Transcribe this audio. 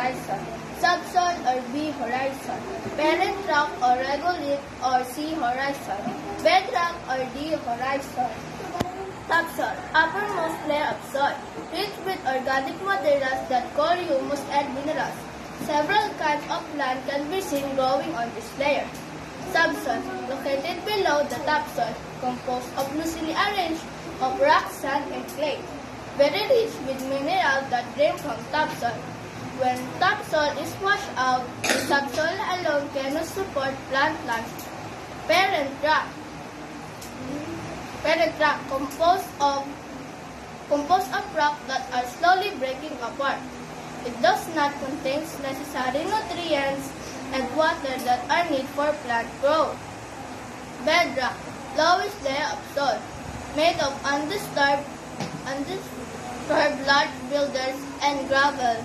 horizon, subsoil or B horizon, parent rock or regolith or C horizon, bedrock or D horizon. Topsoil, uppermost layer of soil, rich with organic materials that core humus and minerals. Several kinds of plants can be seen growing on this layer. Subsoil, located below the topsoil, composed of loosely arranged of rock, sand, and clay. Very rich with minerals that drain from topsoil. When topsoil is washed out, the subsoil alone cannot support plant life. Parent rock, composed of rock that are slowly breaking apart. It does not contain necessary nutrients and water that are needed for plant growth. Bedrock, lowest layer of soil, made of undisturbed large boulders and gravel.